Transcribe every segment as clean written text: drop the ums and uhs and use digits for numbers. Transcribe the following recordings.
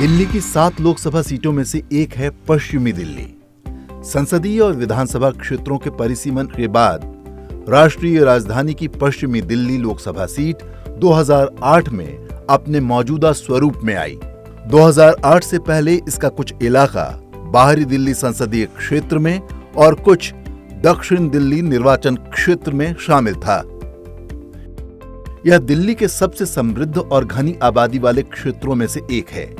दिल्ली की 7 लोकसभा सीटों में से एक है पश्चिमी दिल्ली। संसदीय और विधानसभा क्षेत्रों के परिसीमन के बाद राष्ट्रीय राजधानी की पश्चिमी दिल्ली लोकसभा सीट 2008 में अपने मौजूदा स्वरूप में आई। 2008 से पहले इसका कुछ इलाका बाहरी दिल्ली संसदीय क्षेत्र में और कुछ दक्षिण दिल्ली निर्वाचन क्षेत्र में शामिल था। यह दिल्ली के सबसे समृद्ध और घनी आबादी वाले क्षेत्रों में से एक है।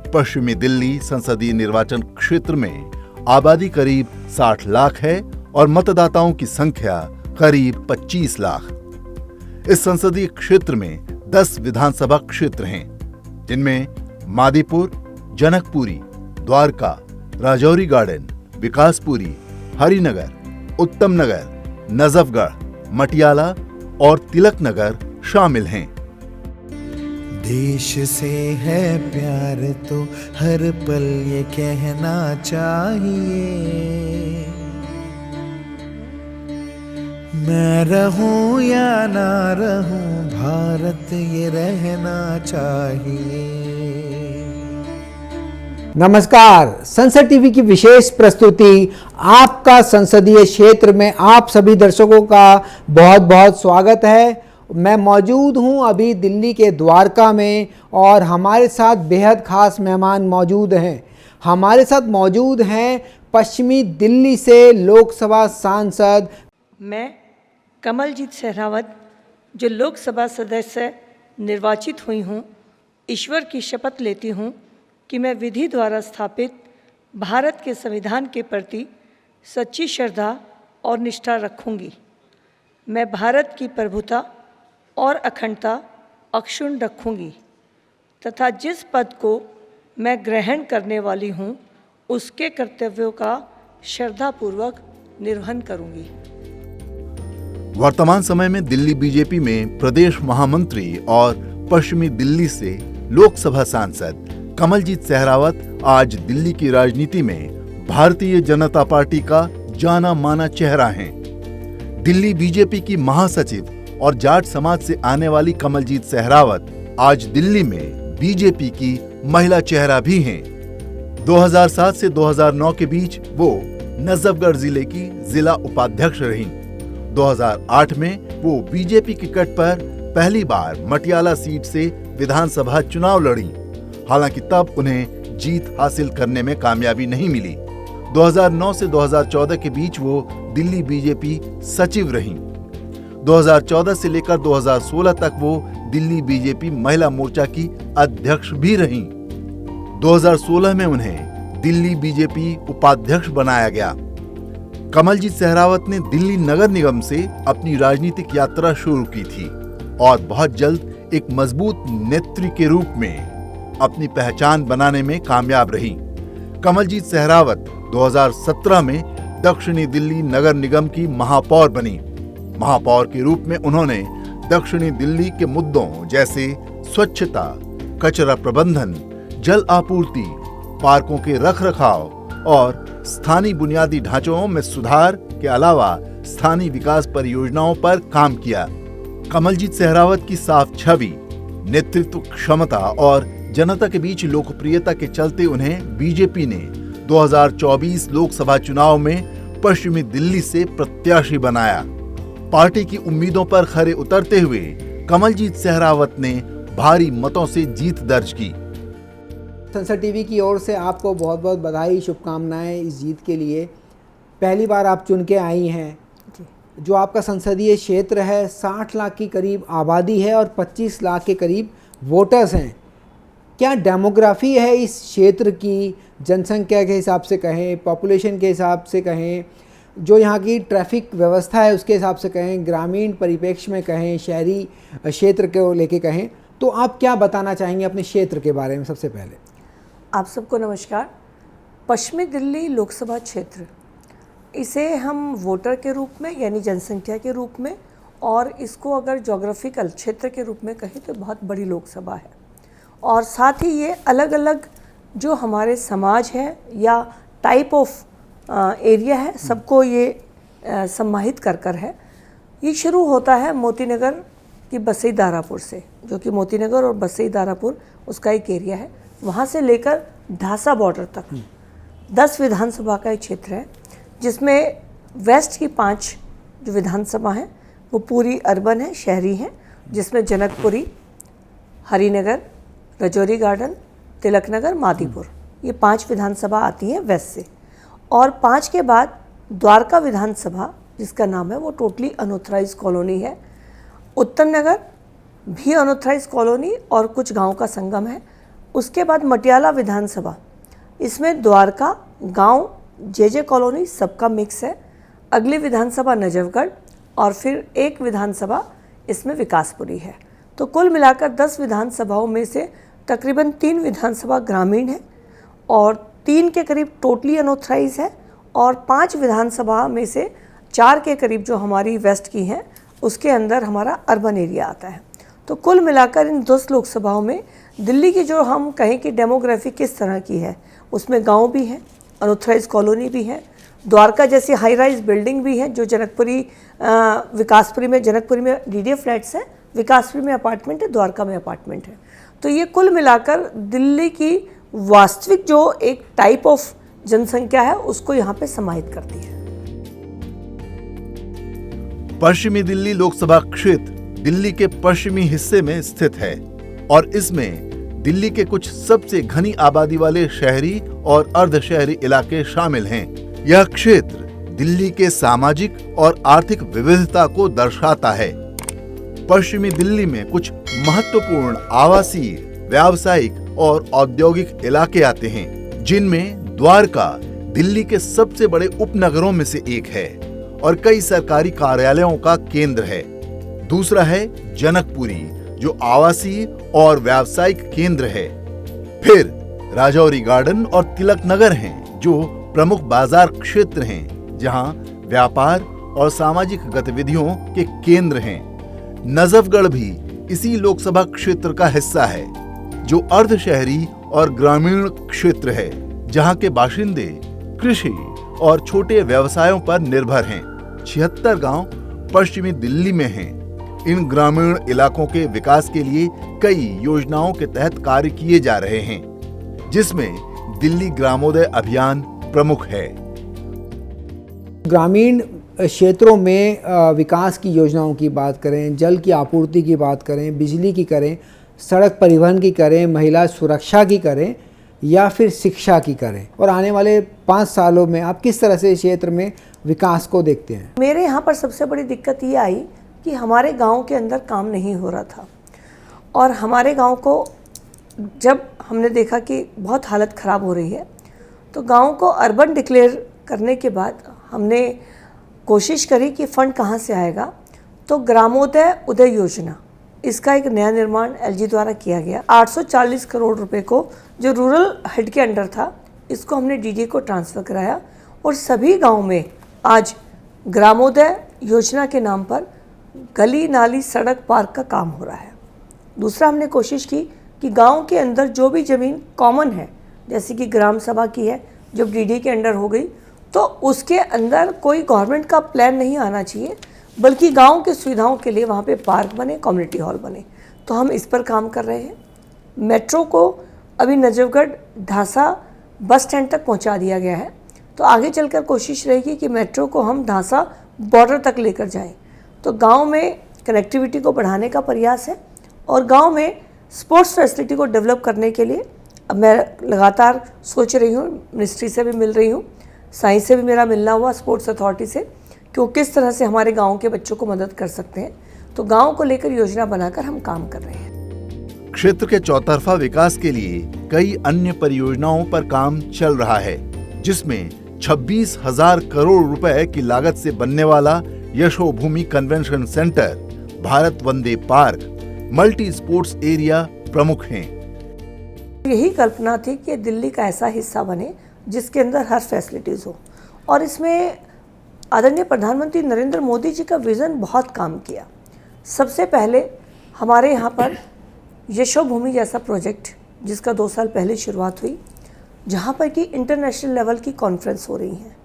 पश्चिमी दिल्ली संसदीय निर्वाचन क्षेत्र में आबादी करीब 60 लाख है और मतदाताओं की संख्या करीब 25 लाख। इस संसदीय क्षेत्र में 10 विधानसभा क्षेत्र हैं, जिनमें मादीपुर, जनकपुरी, द्वारका, राजौरी गार्डन, विकासपुरी, हरिनगर, उत्तम नगर, नजफगढ़, मटियाला और तिलक नगर शामिल हैं। देश से है प्यार तो हर पल ये कहना चाहिए, मैं रहूं या ना रहूं भारत ये रहना चाहिए। नमस्कार, संसद टीवी की विशेष प्रस्तुति आपका संसदीय क्षेत्र में आप सभी दर्शकों का बहुत बहुत स्वागत है। मैं मौजूद हूं अभी दिल्ली के द्वारका में और हमारे साथ बेहद खास मेहमान मौजूद हैं। हमारे साथ मौजूद हैं पश्चिमी दिल्ली से लोकसभा सांसद मैं कमलजीत सहरावत, जो लोकसभा सदस्य निर्वाचित हुई हूं, ईश्वर की शपथ लेती हूं कि मैं विधि द्वारा स्थापित भारत के संविधान के प्रति सच्ची श्रद्धा और निष्ठा रखूंगी। मैं भारत की प्रभुता और अखंडता अक्षुण्ण रखूंगी तथा जिस पद को मैं ग्रहण करने वाली हूं, उसके कर्तव्यों का श्रद्धापूर्वक निर्वहन करूंगी। वर्तमान समय में दिल्ली बीजेपी में प्रदेश महामंत्री और पश्चिमी दिल्ली से लोकसभा सांसद कमलजीत सहरावत आज दिल्ली की राजनीति में भारतीय जनता पार्टी का जाना माना चेहरा हैं। दिल्ली बीजेपी की महासचिव और जाट समाज से आने वाली कमलजीत सहरावत आज दिल्ली में बीजेपी की महिला चेहरा भी हैं। 2007 से 2009 के बीच वो नजफगढ़ जिले की जिला उपाध्यक्ष रहीं। 2008 में वो बीजेपी टिकट पर पहली बार मटियाला सीट से विधानसभा चुनाव लड़ी। हालांकि तब उन्हें जीत हासिल करने में कामयाबी नहीं मिली। 2009 से 2014 के बीच वो दिल्ली बीजेपी सचिव रहीं। 2014 से लेकर 2016 तक वो दिल्ली बीजेपी महिला मोर्चा की अध्यक्ष भी रहीं। 2016 में उन्हें दिल्ली बीजेपी उपाध्यक्ष बनाया गया। कमलजीत सहरावत ने दिल्ली नगर निगम से अपनी राजनीतिक यात्रा शुरू की थी और बहुत जल्द एक मजबूत नेत्री के रूप में अपनी पहचान बनाने में कामयाब रही। कमलजीत सहरावत 2017 में दक्षिणी दिल्ली नगर निगम की महापौर बनी। महापौर के रूप में उन्होंने दक्षिणी दिल्ली के मुद्दों जैसे स्वच्छता, कचरा प्रबंधन, जल आपूर्ति, पार्कों के रखरखाव और स्थानीय बुनियादी ढांचों में सुधार के अलावा स्थानीय विकास परियोजनाओं पर काम किया। कमलजीत सहरावत की साफ छवि, नेतृत्व क्षमता और जनता के बीच लोकप्रियता के चलते उन्हें बीजेपी ने 2024 लोकसभा चुनाव में पश्चिमी दिल्ली से प्रत्याशी बनाया। पार्टी की उम्मीदों पर खरे उतरते हुए कमलजीत सहरावत ने भारी मतों से जीत दर्ज की। संसद टीवी की ओर से आपको बहुत बहुत बधाई, शुभकामनाएं इस जीत के लिए। पहली बार आप चुन के आई हैं। जो आपका संसदीय क्षेत्र है 60 लाख की करीब आबादी है और 25 लाख के करीब वोटर्स हैं। क्या डेमोग्राफी है इस क्षेत्र की, जनसंख्या के हिसाब से कहें, पॉपुलेशन के हिसाब से कहें, जो यहाँ की ट्रैफिक व्यवस्था है उसके हिसाब से कहें, ग्रामीण परिप्रेक्ष्य में कहें, शहरी क्षेत्र को लेके कहें, तो आप क्या बताना चाहेंगे अपने क्षेत्र के बारे में? सबसे पहले आप सबको नमस्कार। पश्चिमी दिल्ली लोकसभा क्षेत्र, इसे हम वोटर के रूप में यानी जनसंख्या के रूप में और इसको अगर जोग्राफिकल क्षेत्र के रूप में कहें तो बहुत बड़ी लोकसभा है। और साथ ही ये अलग अलग जो हमारे समाज है या टाइप ऑफ एरिया है, सबको ये सम्मानित कर है। ये शुरू होता है मोती नगर की बसई दारापुर से, जो कि मोती नगर और बसई दारापुर उसका एक एरिया है। वहाँ से लेकर ढासा बॉर्डर तक 10 विधानसभा का एक क्षेत्र है, जिसमें वेस्ट की 5 जो विधानसभा हैं वो पूरी अर्बन है, शहरी हैं, जिसमें जनकपुरी, हरिनगर, रजौरी गार्डन, तिलक नगर, मादीपुर, ये 5 विधानसभा आती हैं वेस्ट से। और 5 के बाद द्वारका विधानसभा जिसका नाम है वो टोटली अनऑथराइज कॉलोनी है। उत्तम नगर भी अनऑथराइज कॉलोनी और कुछ गांव का संगम है। उसके बाद मटियाला विधानसभा, इसमें द्वारका, गांव, जे कॉलोनी सबका मिक्स है। अगली विधानसभा नजफगढ़ और फिर एक विधानसभा इसमें विकासपुरी है। तो कुल मिलाकर 10 विधानसभाओं में से तकरीबन 3 विधानसभा ग्रामीण है और 3 के करीब टोटली अनऑथराइज है और 5 विधानसभा में से 4 के करीब जो हमारी वेस्ट की हैं उसके अंदर हमारा अर्बन एरिया आता है। तो कुल मिलाकर इन 10 लोकसभाओं में दिल्ली की जो हम कहें कि डेमोग्राफी किस तरह की है, उसमें गांव भी हैं, अनऑथराइज कॉलोनी भी है, द्वारका जैसी हाई राइज बिल्डिंग भी है जो जनकपुरी विकासपुरी में डीडीए फ्लैट्स हैं, विकासपुरी में अपार्टमेंट है, द्वारका में अपार्टमेंट है। तो ये कुल मिलाकर दिल्ली की वास्तविक जो एक टाइप ऑफ जनसंख्या है उसको यहाँ पे समाहित करती है। पश्चिमी दिल्ली लोकसभा क्षेत्र दिल्ली के पश्चिमी हिस्से में स्थित है और इसमें दिल्ली के कुछ सबसे घनी आबादी वाले शहरी और अर्ध शहरी इलाके शामिल हैं। यह क्षेत्र दिल्ली के सामाजिक और आर्थिक विविधता को दर्शाता है। पश्चिमी दिल्ली में कुछ महत्वपूर्ण आवासीय, व्यावसायिक और औद्योगिक इलाके आते हैं, जिनमें द्वारका दिल्ली के सबसे बड़े उपनगरों में से एक है और कई सरकारी कार्यालयों का केंद्र है। दूसरा है जनकपुरी जो आवासीय और व्यावसायिक केंद्र है। फिर राजौरी गार्डन और तिलक नगर हैं जो प्रमुख बाजार क्षेत्र हैं जहां व्यापार और सामाजिक गतिविधियों के केंद्र हैं। नजफगढ़ भी इसी लोकसभा क्षेत्र का हिस्सा है जो अर्ध शहरी और ग्रामीण क्षेत्र है जहां के बाशिंदे कृषि और छोटे व्यवसायों पर निर्भर हैं। 76 गांव पश्चिमी दिल्ली में हैं। इन ग्रामीण इलाकों के विकास के लिए कई योजनाओं के तहत कार्य किए जा रहे हैं, जिसमें दिल्ली ग्रामोदय अभियान प्रमुख है। ग्रामीण क्षेत्रों में विकास की योजनाओं की बात करें, जल की आपूर्ति की बात करें, बिजली की करें, सड़क परिवहन की करें, महिला सुरक्षा की करें या फिर शिक्षा की करें, और आने वाले 5 सालों में आप किस तरह से इस क्षेत्र में विकास को देखते हैं? मेरे यहाँ पर सबसे बड़ी दिक्कत ये आई कि हमारे गांव के अंदर काम नहीं हो रहा था और हमारे गांव को जब हमने देखा कि बहुत हालत ख़राब हो रही है तो गांव को अर्बन डिक्लेयर करने के बाद हमने कोशिश करी कि फ़ंड कहाँ से आएगा। तो ग्रामोदय उदय योजना, इसका एक नया निर्माण एलजी द्वारा किया गया। 840 करोड़ रुपए को जो रूरल हेड के अंडर था इसको हमने डीडी को ट्रांसफ़र कराया और सभी गांव में आज ग्रामोदय योजना के नाम पर गली नाली सड़क पार्क का काम हो रहा है। दूसरा हमने कोशिश की कि गांव के अंदर जो भी ज़मीन कॉमन है, जैसे कि ग्राम सभा की है जब डीडी के अंडर हो गई, तो उसके अंदर कोई गवर्नमेंट का प्लान नहीं आना चाहिए, बल्कि गांव की सुविधाओं के लिए वहाँ पे पार्क बने, कम्युनिटी हॉल बने। तो हम इस पर काम कर रहे हैं। मेट्रो को अभी नजफगढ़ ढासा बस स्टैंड तक पहुँचा दिया गया है, तो आगे चलकर कोशिश रहेगी कि मेट्रो को हम ढासा बॉर्डर तक लेकर जाएं। तो गांव में कनेक्टिविटी को बढ़ाने का प्रयास है और गांव में स्पोर्ट्स फैसिलिटी को डेवलप करने के लिए अब मैं लगातार सोच रही हूँ, मिनिस्ट्री से भी मिल रही हूँ, साइंस से भी मेरा मिलना हुआ, स्पोर्ट्स अथॉरिटी से, कि वो किस तरह से हमारे गांव के बच्चों को मदद कर सकते हैं। तो गांव को लेकर योजना बनाकर हम काम कर रहे हैं। क्षेत्र के चौतरफा विकास के लिए कई अन्य परियोजनाओं पर काम चल रहा है, जिसमें 26,000 करोड़ रुपए की लागत से बनने वाला यशोभूमि कन्वेंशन सेंटर, भारत वंदे पार्क, मल्टी स्पोर्ट्स एरिया प्रमुख हैं। यही कल्पना थी कि दिल्ली का ऐसा हिस्सा बने जिसके अंदर हर फैसिलिटीज़ हो, और इसमें आदरणीय प्रधानमंत्री नरेंद्र मोदी जी का विज़न बहुत काम किया। सबसे पहले हमारे यहाँ पर यशोभूमि जैसा प्रोजेक्ट जिसका 2 साल पहले शुरुआत हुई, जहाँ पर कि इंटरनेशनल लेवल की कॉन्फ्रेंस हो रही हैं।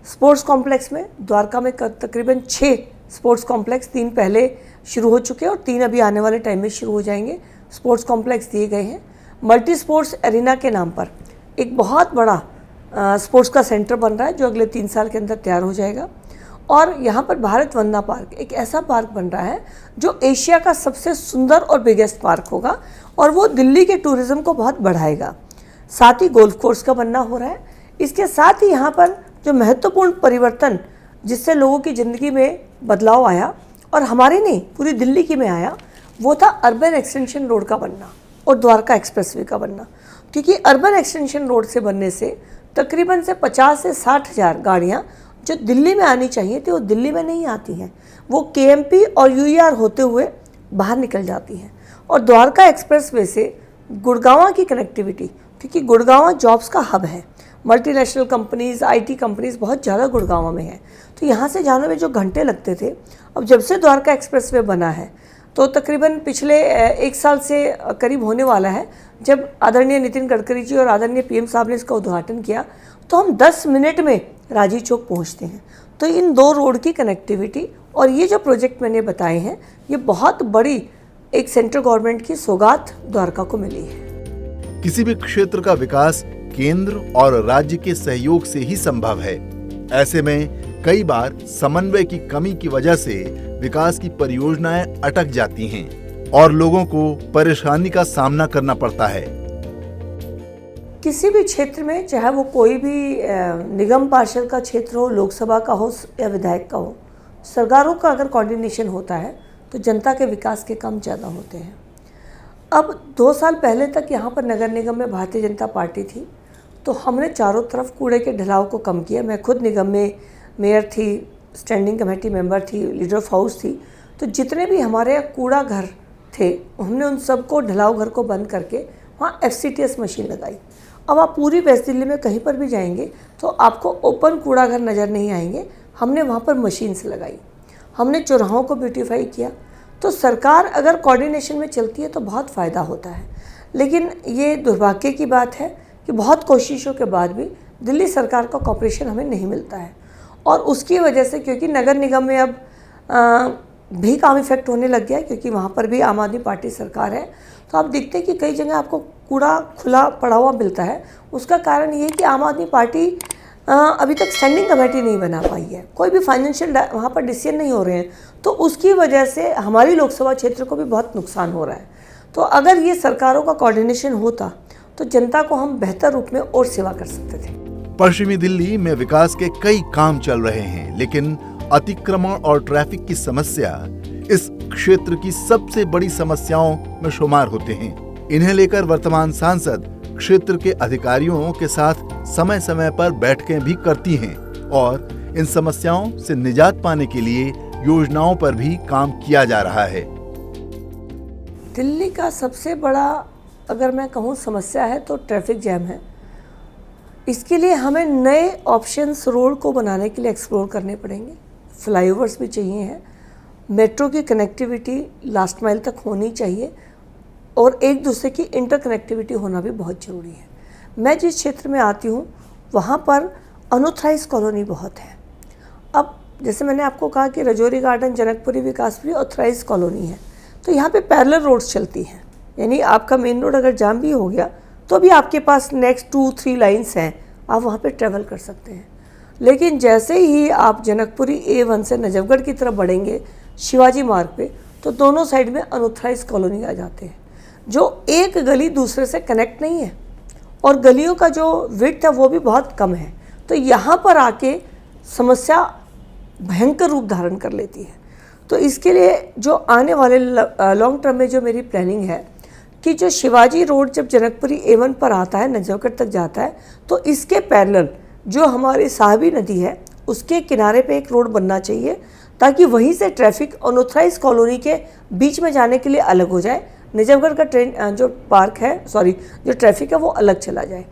स्पोर्ट्स कॉम्प्लेक्स में द्वारका में तकरीबन 6 स्पोर्ट्स कॉम्प्लेक्स, 3 पहले शुरू हो चुके हैं और 3 अभी आने वाले टाइम में शुरू हो जाएंगे। स्पोर्ट्स कॉम्प्लेक्स दिए गए हैं। मल्टी स्पोर्ट्स एरिना के नाम पर एक बहुत बड़ा स्पोर्ट्स का सेंटर बन रहा है जो अगले 3 साल के अंदर तैयार हो जाएगा। और यहाँ पर भारत वंदना पार्क एक ऐसा पार्क बन रहा है जो एशिया का सबसे सुंदर और बिगेस्ट पार्क होगा और वो दिल्ली के टूरिज़्म को बहुत बढ़ाएगा। साथ ही गोल्फ कोर्स का बनना हो रहा है। इसके साथ ही यहाँ पर जो महत्वपूर्ण परिवर्तन जिससे लोगों की ज़िंदगी में बदलाव आया और हमारे नहीं पूरी दिल्ली की में आया, वो था अर्बन एक्सटेंशन रोड का बनना और द्वारका एक्सप्रेसवे का बनना। क्योंकि अर्बन एक्सटेंशन रोड से बनने से तकरीबन से 50 से 60 हज़ार गाड़ियाँ जो दिल्ली में आनी चाहिए थी वो दिल्ली में नहीं आती हैं, वो केएमपी और यूईआर होते हुए बाहर निकल जाती हैं। और द्वारका एक्सप्रेसवे से गुड़गांव की कनेक्टिविटी, क्योंकि गुड़गांव जॉब्स का हब है, मल्टीनेशनल कंपनीज़ आईटी कंपनीज़ बहुत ज़्यादा गुड़गांव में है, तो यहाँ से जाने में जो घंटे लगते थे, अब जब से द्वारका एक्सप्रेसवे बना है तो तकरीबन पिछले 1 साल से करीब होने वाला है, जब आदरणीय नितिन गडकरी जी और आदरणीय पीएम साहब ने इसका उद्घाटन किया तो हम 10 मिनट में राजीव चौक पहुँचते हैं। तो इन 2 रोड की कनेक्टिविटी और ये जो प्रोजेक्ट मैंने बताए हैं, ये बहुत बड़ी एक सेंट्रल गवर्नमेंट की सौगात द्वारका को मिली है। किसी भी क्षेत्र का विकास केंद्र और राज्य के सहयोग से ही संभव है। ऐसे में कई बार समन्वय की कमी की वजह से विकास की परियोजनाएं अटक जाती हैं और लोगों को परेशानी का सामना करना पड़ता है। किसी भी क्षेत्र में, चाहे वो कोई भी निगम पार्षद का क्षेत्र हो, लोकसभा का हो या विधायक का हो, सरकारों का अगर कोऑर्डिनेशन होता है तो जनता के विकास के काम ज़्यादा होते हैं। अब 2 साल पहले तक यहाँ पर नगर निगम में भारतीय जनता पार्टी थी, तो हमने चारों तरफ कूड़े के ढलाव को कम किया। मैं खुद निगम में मेयर थी, स्टैंडिंग कमेटी मेंबर थी, लीडर ऑफ हाउस थी, तो जितने भी हमारे यहाँ कूड़ा घर थे हमने उन सबको ढलाव घर को बंद करके वहाँ FCTS मशीन लगाई। अब आप पूरी वेस्ट दिल्ली में कहीं पर भी जाएंगे तो आपको ओपन कूड़ा घर नज़र नहीं आएंगे, हमने वहाँ पर मशीन से लगाई। हमने चौराहों को ब्यूटीफाई किया। तो सरकार अगर कोऑर्डिनेशन में चलती है तो बहुत फ़ायदा होता है, लेकिन ये दुर्भाग्य की बात है कि बहुत कोशिशों के बाद भी दिल्ली सरकार का कोऑपरेशन हमें नहीं मिलता है। और उसकी वजह से, क्योंकि नगर निगम में अब भी काम इफेक्ट होने लग गया है, क्योंकि वहाँ पर भी आम आदमी पार्टी सरकार है, तो आप देखते हैं कि कई जगह आपको कूड़ा खुला पड़ा हुआ मिलता है। उसका कारण ये है कि आम आदमी पार्टी अभी तक स्टैंडिंग कमेटी नहीं बना पाई है, कोई भी फाइनेंशियल वहाँ पर डिसीजन नहीं हो रहे हैं, तो उसकी वजह से हमारी लोकसभा क्षेत्र को भी बहुत नुकसान हो रहा है। तो अगर ये सरकारों का कोऑर्डिनेशन होता तो जनता को हम बेहतर रूप में और सेवा कर सकते थे। पश्चिमी दिल्ली में विकास के कई काम चल रहे हैं, लेकिन अतिक्रमण और ट्रैफिक की समस्या इस क्षेत्र की सबसे बड़ी समस्याओं में शुमार होते हैं। इन्हें लेकर वर्तमान सांसद क्षेत्र के अधिकारियों के साथ समय समय पर बैठकें भी करती हैं और इन समस्याओं से निजात पाने के लिए योजनाओं पर भी काम किया जा रहा है। दिल्ली का सबसे बड़ा अगर मैं कहूँ समस्या है तो ट्रैफिक जैम है। इसके लिए हमें नए ऑप्शंस रोड को बनाने के लिए एक्सप्लोर करने पड़ेंगे। फ्लाईओवर्स भी चाहिए हैं, मेट्रो की कनेक्टिविटी लास्ट माइल तक होनी चाहिए और एक दूसरे की इंटरकनेक्टिविटी होना भी बहुत ज़रूरी है। मैं जिस क्षेत्र में आती हूँ वहाँ पर अनऑथराइज कॉलोनी बहुत है। अब जैसे मैंने आपको कहा कि Rajouri Garden, Janakpuri, Vikaspuri authorise colony है, तो यहाँ पे पैरेलल रोड्स चलती हैं, यानी आपका मेन रोड अगर जाम भी हो गया तो भी आपके पास नेक्स्ट 2-3 लाइन्स हैं, आप वहाँ पे ट्रेवल कर सकते हैं। लेकिन जैसे ही आप जनकपुरी A1 से नजफगढ़ की तरफ बढ़ेंगे शिवाजी मार्ग पे, तो दोनों साइड में अनऑथराइज कॉलोनी आ जाते हैं, जो एक गली दूसरे से कनेक्ट नहीं है और गलियों का जो विड्थ है वो भी बहुत कम है। तो यहाँ पर आके समस्या भयंकर रूप धारण कर लेती है। तो इसके लिए जो आने वाले लॉन्ग टर्म में जो मेरी प्लानिंग है कि जो शिवाजी रोड जब जनकपुरी A1 पर आता है, नजफगढ़ तक जाता है, तो इसके पैरेलल जो हमारी साहबी नदी है उसके किनारे पे एक रोड बनना चाहिए, ताकि वहीं से ट्रैफिक अनऑथराइज कॉलोनी के बीच में जाने के लिए अलग हो जाए, नजफगढ़ का ट्रेन जो पार्क है जो ट्रैफिक है वो अलग चला जाए।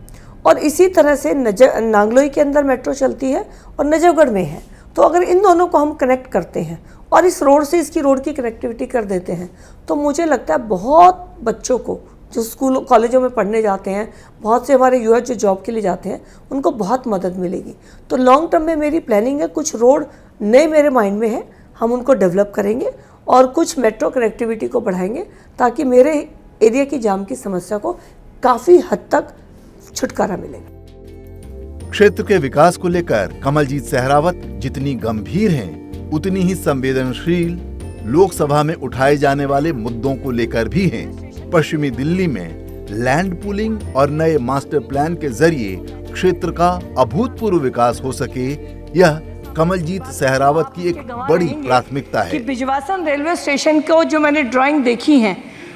और इसी तरह से नांगलोई के अंदर मेट्रो चलती है और नजफगढ़ में है, तो अगर इन दोनों को हम कनेक्ट करते हैं और इस रोड से इसकी रोड की कनेक्टिविटी कर देते हैं, तो मुझे लगता है बहुत बच्चों को जो स्कूल कॉलेजों में पढ़ने जाते हैं, बहुत से हमारे युवा जो जॉब के लिए जाते हैं, उनको बहुत मदद मिलेगी। तो लॉन्ग टर्म में मेरी प्लानिंग है, कुछ रोड नए मेरे माइंड में है, हम उनको डेवलप करेंगे और कुछ मेट्रो कनेक्टिविटी को बढ़ाएंगे, ताकि मेरे एरिया की जाम की समस्या को काफ़ी हद तक छुटकारा मिलेगा। क्षेत्र के विकास को लेकर कमलजीत सहरावत जितनी गंभीर हैं, उतनी ही संवेदनशील लोकसभा में उठाए जाने वाले मुद्दों को लेकर भी हैं। पश्चिमी दिल्ली में लैंड पूलिंग और नए मास्टर प्लान के जरिए क्षेत्र का अभूतपूर्व विकास हो सके, यह कमलजीत सहरावत की एक बड़ी प्राथमिकता है। कि बिजवासन रेलवे स्टेशन को जो मैंने ड्राइंग देखी है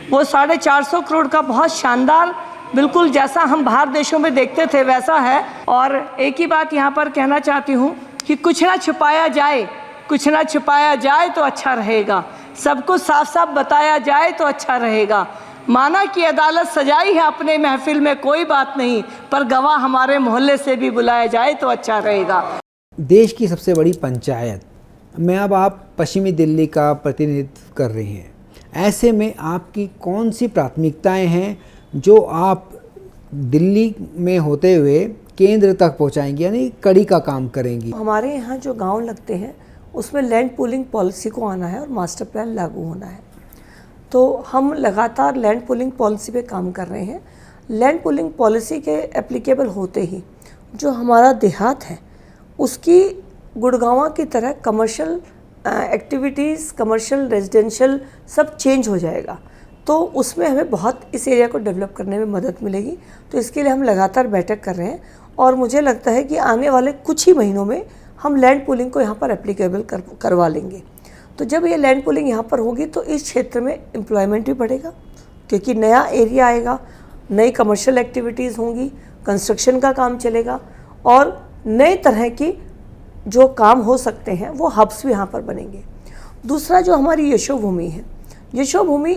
वो 450 करोड़ का बहुत शानदार, बिल्कुल जैसा हम बाहर देशों में देखते थे वैसा है। और एक ही बात यहाँ पर कहना चाहती हूँ कि कुछ ना छुपाया जाए, कुछ ना छुपाया जाए तो अच्छा रहेगा, सबको साफ साफ बताया जाए तो अच्छा रहेगा। माना कि अदालत सजाई है अपने महफिल में, कोई बात नहीं, पर गवाह हमारे मोहल्ले से भी बुलाया जाए तो अच्छा रहेगा। देश की सबसे बड़ी पंचायत में अब आप पश्चिमी दिल्ली का प्रतिनिधित्व कर रही हैं, ऐसे में आपकी कौन सी प्राथमिकताएं हैं जो आप दिल्ली में होते हुए केंद्र तक पहुंचाएंगी, यानी कड़ी का काम करेंगी? हमारे यहाँ जो गांव लगते हैं उसमें लैंड पूलिंग पॉलिसी को आना है और मास्टर प्लान लागू होना है। तो हम लगातार लैंड पूलिंग पॉलिसी पे काम कर रहे हैं। लैंड पूलिंग पॉलिसी के एप्लीकेबल होते ही जो हमारा देहात है उसकी गुड़गांव की तरह कमर्शियल एक्टिविटीज़, कमर्शियल, रेजिडेंशियल सब चेंज हो जाएगा। तो उसमें हमें बहुत इस एरिया को डेवलप करने में मदद मिलेगी। तो इसके लिए हम लगातार बैठक कर रहे हैं और मुझे लगता है कि आने वाले कुछ ही महीनों में हम लैंड पूलिंग को यहाँ पर एप्लीकेबल करवा लेंगे। तो जब ये लैंड पूलिंग यहाँ पर होगी तो इस क्षेत्र में एम्प्लॉयमेंट भी बढ़ेगा, क्योंकि नया एरिया आएगा, नई कमर्शियल एक्टिविटीज़ होंगी, कंस्ट्रक्शन का काम चलेगा और नए तरह की जो काम हो सकते हैं वो हब्स भी यहाँ पर बनेंगे। दूसरा जो हमारी यशोभूमि है, यशोभूमि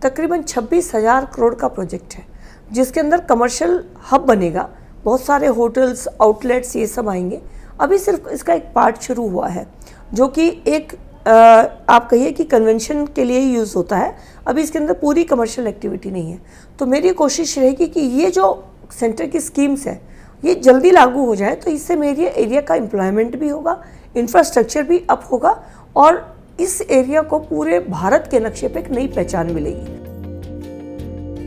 तकरीबन 26,000 करोड़ का प्रोजेक्ट है, जिसके अंदर कमर्शियल हब बनेगा, बहुत सारे होटल्स, आउटलेट्स ये सब आएंगे। अभी सिर्फ इसका एक पार्ट शुरू हुआ है जो कि एक आप कहिए कि कन्वेंशन के लिए ही यूज़ होता है, अभी इसके अंदर पूरी कमर्शियल एक्टिविटी नहीं है। तो मेरी कोशिश रहेगी कि ये जो सेंटर की स्कीम्स है ये जल्दी लागू हो जाए, तो इससे मेरे एरिया का एम्प्लॉयमेंट भी होगा, इंफ्रास्ट्रक्चर भी अप होगा और इस एरिया को पूरे भारत के नक्शे पे एक नई पहचान मिलेगी।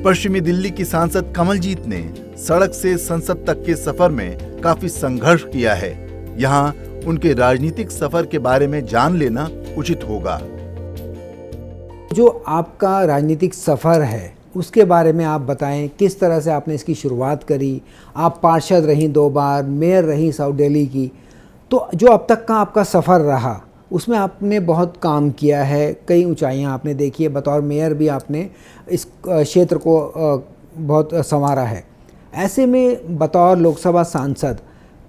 पश्चिमी दिल्ली की सांसद कमलजीत ने सड़क से संसद तक के सफर में काफी संघर्ष किया है। यहाँ उनके राजनीतिक सफर के बारे में जान लेना उचित होगा। जो आपका राजनीतिक सफर है उसके बारे में आप बताएं, किस तरह से आपने इसकी शुरुआत करी? आप पार्षद रहीं 2 बार, मेयर रहीं साउथ दिल्ली की, तो जो अब तक का आपका सफ़र रहा उसमें आपने बहुत काम किया है, कई ऊंचाइयां आपने देखी है, बतौर मेयर भी आपने इस क्षेत्र को बहुत संवारा है। ऐसे में बतौर लोकसभा सांसद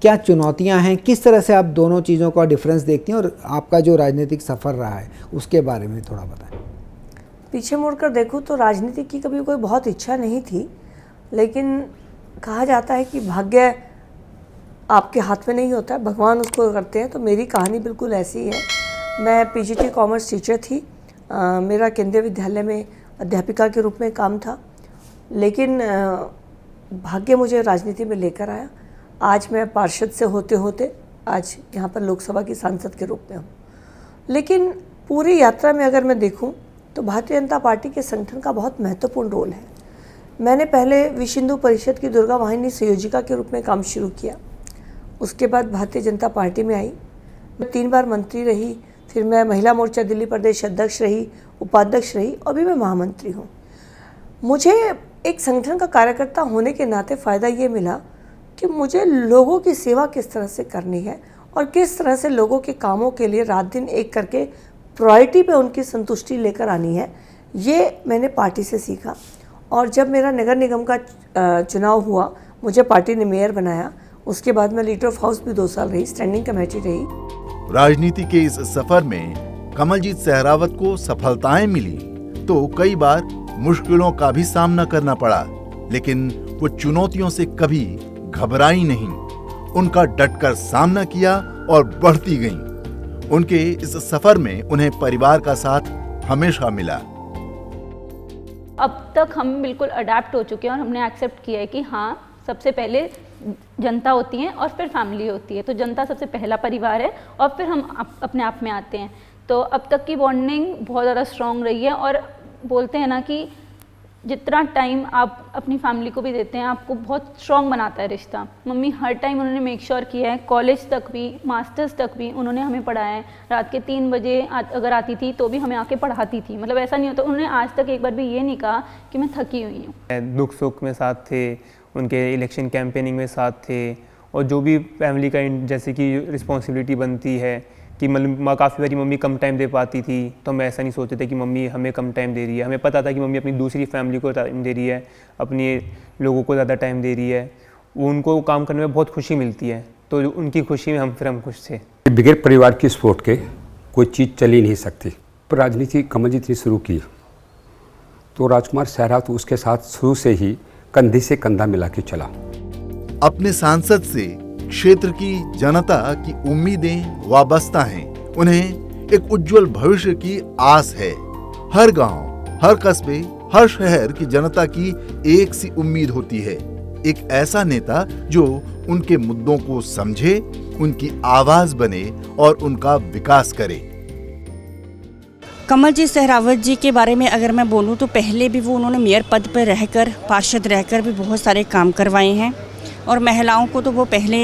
क्या चुनौतियां हैं, किस तरह से आप दोनों चीज़ों का डिफरेंस देखती हैं और आपका जो राजनीतिक सफ़र रहा है उसके बारे में थोड़ा बताएं। पीछे मुड़कर देखूं तो राजनीति की कभी कोई बहुत इच्छा नहीं थी, लेकिन कहा जाता है कि भाग्य आपके हाथ में नहीं होता है, भगवान उसको करते हैं। तो मेरी कहानी बिल्कुल ऐसी ही है। मैं पीजीटी कॉमर्स टीचर थी, मेरा केंद्रीय विद्यालय में अध्यापिका के रूप में काम था, लेकिन भाग्य मुझे राजनीति में लेकर आया। आज मैं पार्षद से होते होते आज यहाँ पर लोकसभा की सांसद के रूप में हूँ। लेकिन पूरी यात्रा में अगर मैं देखूँ तो भारतीय जनता पार्टी के संगठन का बहुत महत्वपूर्ण रोल है। मैंने पहले विश्व हिंदू परिषद की दुर्गा वाहिनी संयोजिका के रूप में काम शुरू किया, उसके बाद भारतीय जनता पार्टी में आई, मैं 3 बार मंत्री रही, फिर मैं महिला मोर्चा दिल्ली प्रदेश अध्यक्ष रही, उपाध्यक्ष रही और अभी मैं महामंत्री हूँ। मुझे एक संगठन का कार्यकर्ता होने के नाते फ़ायदा ये मिला कि मुझे लोगों की सेवा किस तरह से करनी है और किस तरह से लोगों के कामों के लिए रात दिन एक करके प्रायोरिटी पे उनकी संतुष्टि लेकर आनी है, ये मैंने पार्टी से सीखा। और जब मेरा नगर निगम का चुनाव हुआ, मुझे पार्टी ने मेयर बनाया, उसके बाद मैं लीडर ऑफ हाउस भी 2 साल रही, स्टैंडिंग कमेटी रही। राजनीति के इस सफर में कमलजीत सहरावत को सफलताएं मिली तो कई बार मुश्किलों का भी सामना करना पड़ा, लेकिन वो चुनौतियों से कभी घबराई नहीं, उनका डटकर सामना किया और बढ़ती गईं। उनके इस सफर में उन्हें परिवार का साथ हमेशा मिला। अब तक हम बिल्कुल अडेप्ट हो चुके हैं और हमने एक्सेप्ट किया है कि हाँ, सबसे पहले जनता होती है और फिर फैमिली होती है। तो जनता सबसे पहला परिवार है और फिर हम अपने आप में आते हैं। तो अब तक की बॉन्डिंग बहुत ज़्यादा स्ट्रॉन्ग रही है और बोलते हैं ना कि जितना टाइम आप अपनी फैमिली को भी देते हैं आपको बहुत स्ट्रॉन्ग बनाता है रिश्ता। मम्मी हर टाइम उन्होंने मेक श्योर किया है, कॉलेज तक भी, मास्टर्स तक भी उन्होंने हमें पढ़ाया है। रात के 3 बजे अगर आती थी तो भी हमें आके पढ़ाती थी, मतलब ऐसा नहीं होता। उन्होंने आज तक एक बार भी ये नहीं कहा कि मैं थकी हुई हूँ। दुख सुख में साथ थे, उनके इलेक्शन कैंपेनिंग में साथ थे, और जो भी फैमिली का जैसे कि रिस्पॉन्सिबिलिटी बनती है कि मतलब काफ़ी बारी मम्मी कम टाइम दे पाती थी, तो हम ऐसा नहीं सोचते थे कि मम्मी हमें कम टाइम दे रही है। हमें पता था कि मम्मी अपनी दूसरी फैमिली को टाइम दे रही है, अपने लोगों को ज़्यादा टाइम दे रही है। वो उनको काम करने में बहुत खुशी मिलती है, तो उनकी खुशी में हम खुश थे। बगैर परिवार की सपोर्ट के कोई चीज़ चल ही नहीं सकती। पर राजनीति कमलजीत ने शुरू की तो राजकुमार सहरावत उसके साथ शुरू से ही कंधे से कंधा मिला के चला। अपने सांसद से क्षेत्र की जनता की उम्मीदें वाबस्ता हैं। उन्हें एक उज्जवल भविष्य की आस है। हर गांव, हर कस्बे, हर शहर की जनता की एक सी उम्मीद होती है, एक ऐसा नेता जो उनके मुद्दों को समझे, उनकी आवाज बने और उनका विकास करे। कमलजीत सहरावत जी के बारे में अगर मैं बोलूं तो पहले भी वो उन्होंने मेयर पद पर रहकर, पार्षद रहकर भी बहुत सारे काम करवाए हैं, और महिलाओं को तो वो पहले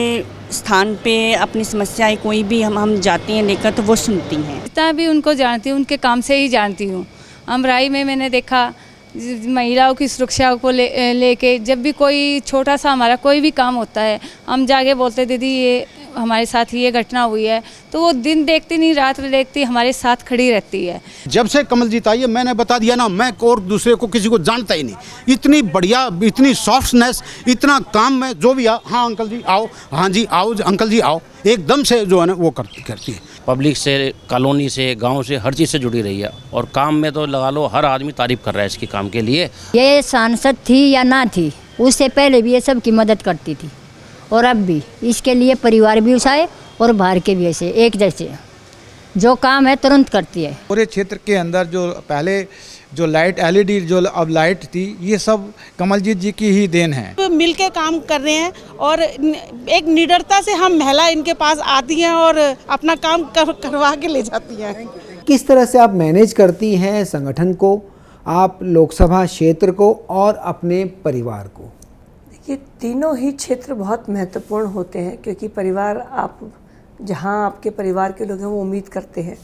स्थान पे अपनी समस्याएं कोई भी हम जाती हैं लेकर तो वो सुनती हैं। जितना भी उनको जानती हूँ उनके काम से ही जानती हूँ। अमराई में मैंने देखा महिलाओं की सुरक्षा को लेके जब भी कोई छोटा सा हमारा कोई भी काम होता है हम जाके बोलते दीदी ये हमारे साथ ये घटना हुई है, तो वो दिन देखती नहीं रात देखती हमारे साथ खड़ी रहती है। जब से कमलजीत आई है मैंने बता दिया ना, मैं और दूसरे को किसी को जानता ही नहीं। इतनी बढ़िया, इतनी सॉफ्टनेस, इतना काम में जो भी हाँ अंकल जी आओ, हाँ जी आओ अंकल जी आओ, एकदम से जो है ना वो करती है। पब्लिक से, कॉलोनी से, गांव से, हर चीज़ से जुड़ी रही है, और काम में तो लगा लो हर आदमी तारीफ कर रहा है इसके काम के लिए। ये सांसद थी या ना थी, उससे पहले भी ये सब की मदद करती थी और अब भी इसके लिए परिवार भी उठाए और बाहर के भी ऐसे एक जैसे जो काम है तुरंत करती है। पूरे क्षेत्र के अंदर जो पहले जो लाइट LED जो अब लाइट थी, ये सब कमलजीत जी की ही देन है। तो मिल के काम कर रहे हैं और एक निडरता से हम महिला इनके पास आती हैं और अपना काम करवा के ले जाती हैं। किस तरह से आप मैनेज करती हैं संगठन को, आप लोकसभा क्षेत्र को और अपने परिवार को? देखिए, तीनों ही क्षेत्र बहुत महत्वपूर्ण होते हैं, क्योंकि परिवार, आप जहां आपके परिवार के लोग हैं वो उम्मीद करते हैं,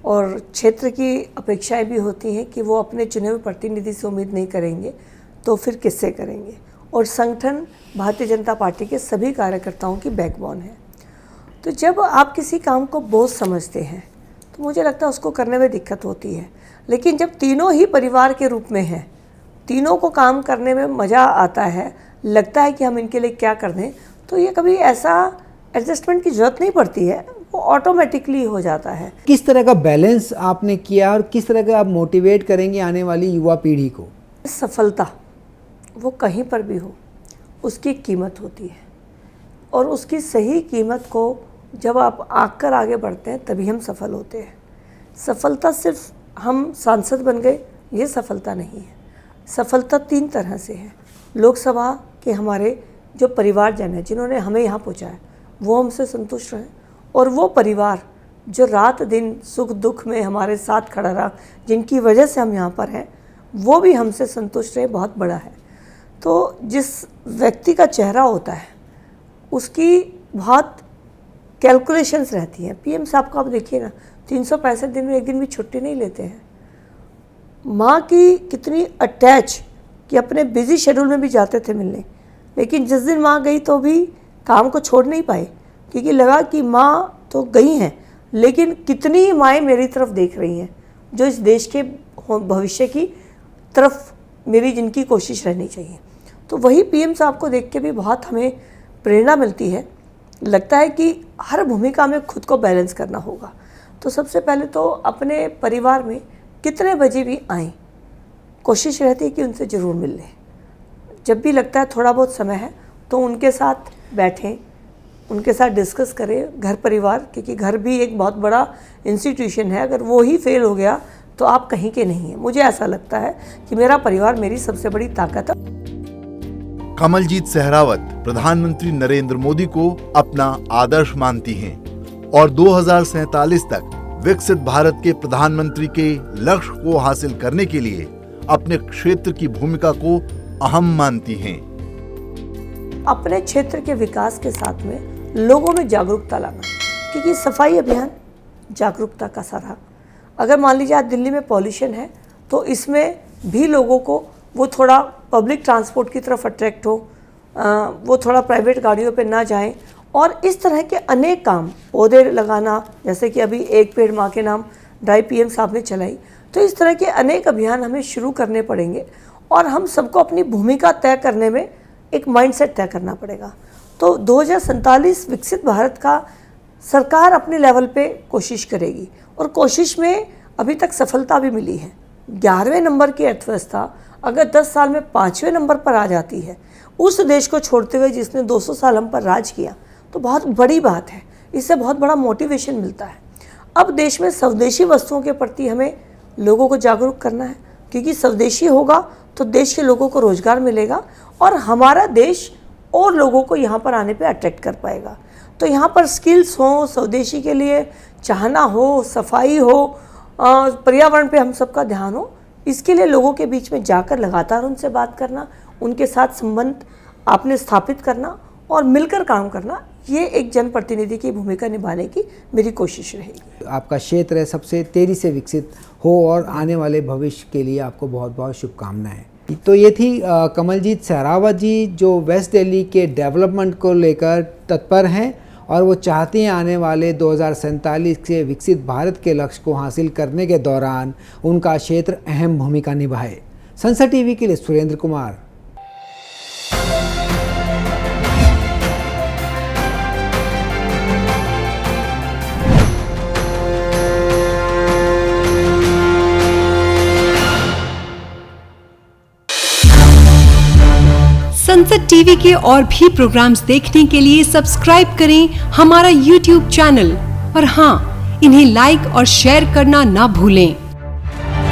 और क्षेत्र की अपेक्षाएं भी होती हैं कि वो अपने चुने हुए प्रतिनिधि से उम्मीद नहीं करेंगे तो फिर किससे करेंगे। और संगठन भारतीय जनता पार्टी के सभी कार्यकर्ताओं की बैकबोन है। तो जब आप किसी काम को बोझ समझते हैं तो मुझे लगता है उसको करने में दिक्कत होती है, लेकिन जब तीनों ही परिवार के रूप में हैं, तीनों को काम करने में मज़ा आता है, लगता है कि हम इनके लिए क्या कर दें, तो ये कभी ऐसा एडजस्टमेंट की ज़रूरत नहीं पड़ती है, वो ऑटोमेटिकली हो जाता है। किस तरह का बैलेंस आपने किया और किस तरह का आप मोटिवेट करेंगे आने वाली युवा पीढ़ी को? सफलता वो कहीं पर भी हो, उसकी कीमत होती है, और उसकी सही कीमत को जब आप आंक कर आगे बढ़ते हैं तभी हम सफल होते हैं। सफलता सिर्फ हम सांसद बन गए ये सफलता नहीं है। सफलता 3 तरह से है। लोकसभा के हमारे जो परिवारजन हैं जिन्होंने हमें यहाँ पहुँचाया वो हमसे संतुष्ट रहें, और वो परिवार जो रात दिन सुख दुख में हमारे साथ खड़ा रहा, जिनकी वजह से हम यहाँ पर हैं, वो भी हमसे संतुष्ट रहे, बहुत बड़ा है। तो जिस व्यक्ति का चेहरा होता है उसकी बहुत कैलकुलेशंस रहती हैं। PM साहब को आप देखिए ना, 365 दिन में एक दिन भी छुट्टी नहीं लेते हैं। माँ की कितनी अटैच कि अपने बिजी शेड्यूल में भी जाते थे मिलने, लेकिन जिस दिन माँ गई तो भी काम को छोड़ नहीं पाए, क्योंकि लगा कि माँ तो गई हैं लेकिन कितनी माएँ मेरी तरफ देख रही हैं, जो इस देश के भविष्य की तरफ मेरी जिनकी कोशिश रहनी चाहिए। तो वही PM साहब को देख के भी बहुत हमें प्रेरणा मिलती है। लगता है कि हर भूमिका में खुद को बैलेंस करना होगा। तो सबसे पहले तो अपने परिवार में कितने बजे भी आएँ, कोशिश रहती है कि उनसे ज़रूर मिल लें। जब भी लगता है थोड़ा बहुत समय है तो उनके साथ बैठें, उनके साथ डिस्कस करें घर परिवार, क्योंकि घर भी एक बहुत बड़ा इंस्टीट्यूशन है। अगर वो ही फेल हो गया तो आप कहीं के नहीं हैं। मुझे ऐसा लगता है कि मेरा परिवार मेरी सबसे बड़ी ताकत है। कमलजीत सहरावत प्रधानमंत्री नरेंद्र मोदी को अपना आदर्श मानती हैं और 2047 तक विकसित भारत के प्रधानमंत्री के लक्ष्य को हासिल करने के लिए अपने क्षेत्र की भूमिका को अहम मानती हैं। अपने क्षेत्र के विकास के साथ में लोगों में जागरूकता लाना, क्योंकि सफाई अभियान जागरूकता का सारा। अगर मान लीजिए आज दिल्ली में पॉल्यूशन है तो इसमें भी लोगों को वो थोड़ा पब्लिक ट्रांसपोर्ट की तरफ अट्रैक्ट हो, वो थोड़ा प्राइवेट गाड़ियों पे ना जाएं, और इस तरह के अनेक काम, पौधे लगाना, जैसे कि अभी एक पेड़ माँ के नाम ड्राइव पीएम साहब ने चलाई, तो इस तरह के अनेक अभियान हमें शुरू करने पड़ेंगे और हम सबको अपनी भूमिका तय करने में एक माइंडसेट तय करना पड़ेगा। तो 2047 विकसित भारत का सरकार अपने लेवल पे कोशिश करेगी और कोशिश में अभी तक सफलता भी मिली है। 11वें नंबर की अर्थव्यवस्था अगर 10 साल में 5वें नंबर पर आ जाती है, उस देश को छोड़ते हुए जिसने 200 साल हम पर राज किया, तो बहुत बड़ी बात है। इससे बहुत बड़ा मोटिवेशन मिलता है। अब देश में स्वदेशी वस्तुओं के प्रति हमें लोगों को जागरूक करना है, क्योंकि स्वदेशी होगा तो देश के लोगों को रोजगार मिलेगा और हमारा देश और लोगों को यहाँ पर आने पे अट्रैक्ट कर पाएगा। तो यहाँ पर स्किल्स हो, स्वदेशी के लिए चाहना हो, सफाई हो, पर्यावरण पे हम सबका ध्यान हो, इसके लिए लोगों के बीच में जाकर लगातार उनसे बात करना, उनके साथ संबंध आपने स्थापित करना और मिलकर काम करना, ये एक जनप्रतिनिधि की भूमिका निभाने की मेरी कोशिश रहेगी। आपका क्षेत्र सबसे तेजी से विकसित हो और आने वाले भविष्य के लिए आपको बहुत बहुत शुभकामनाएं। तो ये थी कमलजीत सहरावत जी, जो वेस्ट दिल्ली के डेवलपमेंट को लेकर तत्पर हैं और वो चाहते हैं आने वाले 2047 के विकसित भारत के लक्ष्य को हासिल करने के दौरान उनका क्षेत्र अहम भूमिका निभाए। संसद टीवी के लिए सुरेंद्र कुमार। संसद टीवी के और भी प्रोग्राम्स देखने के लिए सब्सक्राइब करें हमारा YouTube चैनल और हाँ, इन्हें लाइक और शेयर करना ना भूलें।